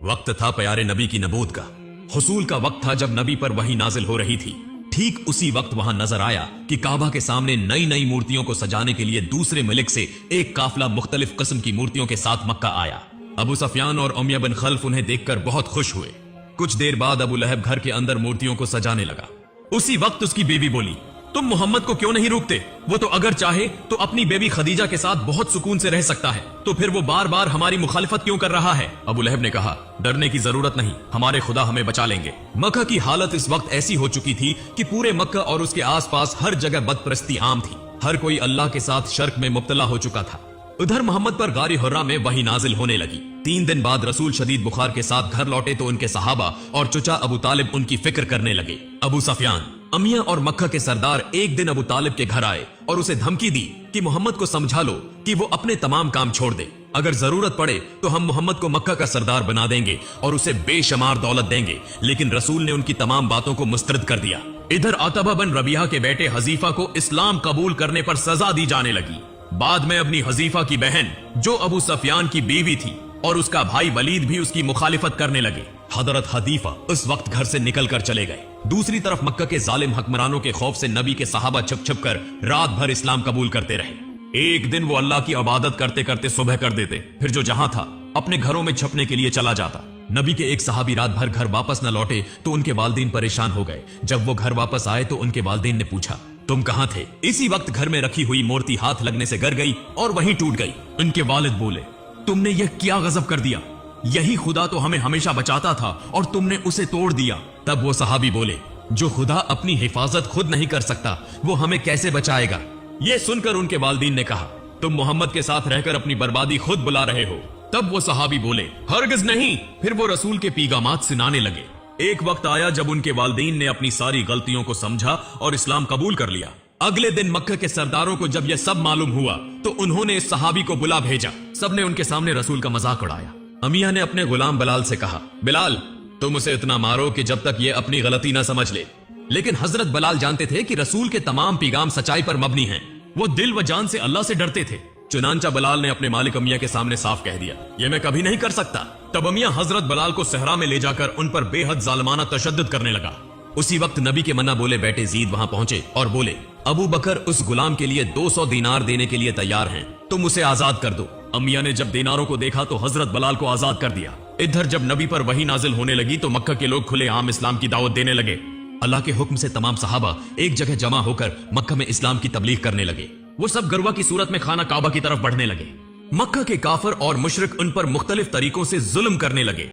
वक्त था प्यारे नबी की नबूत का, हुसूल का वक्त था जब नबी पर वही नाजिल हो रही थी। ठीक उसी वक्त वहां नजर आया कि काबा के सामने नई नई मूर्तियों को सजाने के लिए दूसरे मलिक से एक काफिला मुख्तलिफ किस्म की मूर्तियों के साथ मक्का आया। अबू सफियान और उमैया बिन खल्फ उन्हें देखकर बहुत खुश हुए। कुछ देर बाद अबू लहब घर के अंदर मूर्तियों को सजाने लगा। उसी वक्त उसकी बीवी बोली, तुम मोहम्मद को क्यों नहीं रोकते? वो तो अगर चाहे तो अपनी बेबी खदीजा के साथ बहुत सुकून से रह सकता है, तो फिर वो बार बार हमारी मुखालिफत क्यों कर रहा है? अबू लहब ने कहा, डरने की जरूरत नहीं, हमारे खुदा हमें बचा लेंगे। मक्का की हालत इस वक्त ऐसी हो चुकी थी कि पूरे मक्का और उसके आसपास हर जगह बदप्रस्ती आम थी। हर कोई अल्लाह के साथ शर्क में मुब्तला हो चुका था। उधर मोहम्मद पर गारी हुर्रा में वही नाजिल होने लगी। 3 दिन बाद रसूल शदीद बुखार के साथ घर लौटे तो उनके सहाबा और चचा अबू तालिब उनकी फिक्र करने लगे। अबू सफियान, अमिया और मक्का के सरदार एक दिन अबू तालिब के घर आए और उसे धमकी दी कि मोहम्मद को समझा लो कि वो अपने तमाम काम छोड़ दे। अगर जरूरत पड़े तो हम मोहम्मद को मक्का का सरदार बना देंगे और उसे बेशुमार दौलत देंगे। लेकिन रसूल ने उनकी तमाम बातों को मुस्तरद कर दिया। इधर अतबा बिन रबिया के बेटे हजीफा को इस्लाम कबूल करने पर सजा दी जाने लगी। बाद में अपनी हजीफा की बहन जो अबू सफियान की बीवी थी और उसका भाई वलीद भी उसकी मुखालिफत करने लगे। हजरत हदीफा उस वक्त घर से निकल कर चले गए। दूसरी तरफ मक्का के जालिम हुक्मरानों के खौफ से नबी के सहाबा छुप छुप कर रात भर इस्लाम कबूल करते रहे। एक दिन वो अल्लाह की इबादत करते करते सुबह कर देते, फिर जो जहां था अपने घरों में छपने के लिए चला जाता। नबी के एक सहाबी रात भर घर वापस न लौटे तो उनके वालिदैन परेशान हो गए। जब वो घर वापस आए तो उनके वालिदैन ने पूछा, तुम कहां थे? इसी वक्त घर में रखी हुई मूर्ति हाथ लगने से गिर गई और वहीं टूट गई। उनके वालिद बोले, तुमने यह क्या गजब कर दिया? यही खुदा तो हमें हमेशा बचाता था और तुमने उसे तोड़ दिया। तब वो सहाबी बोले, जो खुदा अपनी हिफाजत खुद नहीं कर सकता वो हमें कैसे बचाएगा? ये सुनकर उनके वालिदैन ने कहा, तुम मोहम्मद के साथ रहकर अपनी बर्बादी खुद बुला रहे हो। तब वो सहाबी बोले, हरगिज नहीं। फिर वो रसूल के पीगामात सुनाने लगे। एक वक्त आया जब उनके वालिदैन ने अपनी सारी गलतियों को समझा और इस्लाम कबूल कर लिया। अगले दिन मक्का के सरदारों को जब यह सब मालूम हुआ तो उन्होंने इस सहाबी को बुला भेजा। सबने उनके सामने रसूल का मजाक उड़ाया। अमिया ने अपने गुलाम बिलाल से कहा, बिलाल तुम उसे इतना मारो कि जब तक ये अपनी गलती ना समझ ले। लेकिन हजरत बिलाल जानते थे कि रसूल के तमाम पैगाम सच्चाई पर मबनी हैं। वो दिल व जान से अल्लाह से डरते थे। चुनांचा बिलाल ने अपने मालिक अमिया के सामने साफ कह दिया, ये मैं कभी नहीं कर सकता। तब अमिया हजरत बिलाल को सहरा में ले जाकर उन पर बेहद जालिमाना तशद्दुद करने लगा। उसी वक्त नबी के मन्ना बोले बेटे जीद वहां पहुंचे और बोले, अबू बकर उस गुलाम के लिए 200 दीनार देने के लिए तैयार हैं, तुम उसे आजाद कर दो। अमिया ने जब दीनारों को देखा तो हजरत बिलाल को आजाद कर दिया। इधर जब नबी पर वही नाजिल होने लगी तो मक्का के लोग खुले आम इस्लाम की दावत देने लगे। अल्लाह के हुक्म से तमाम सहाबा एक जगह जमा होकर मक्का में इस्लाम की तबलीग करने लगे। वो सब गरवा की सूरत में खाना काबा की तरफ बढ़ने लगे। मक्का के काफिर और मुशरिक उन पर मुख्तलिफ तरीकों से जुल्म करने लगे।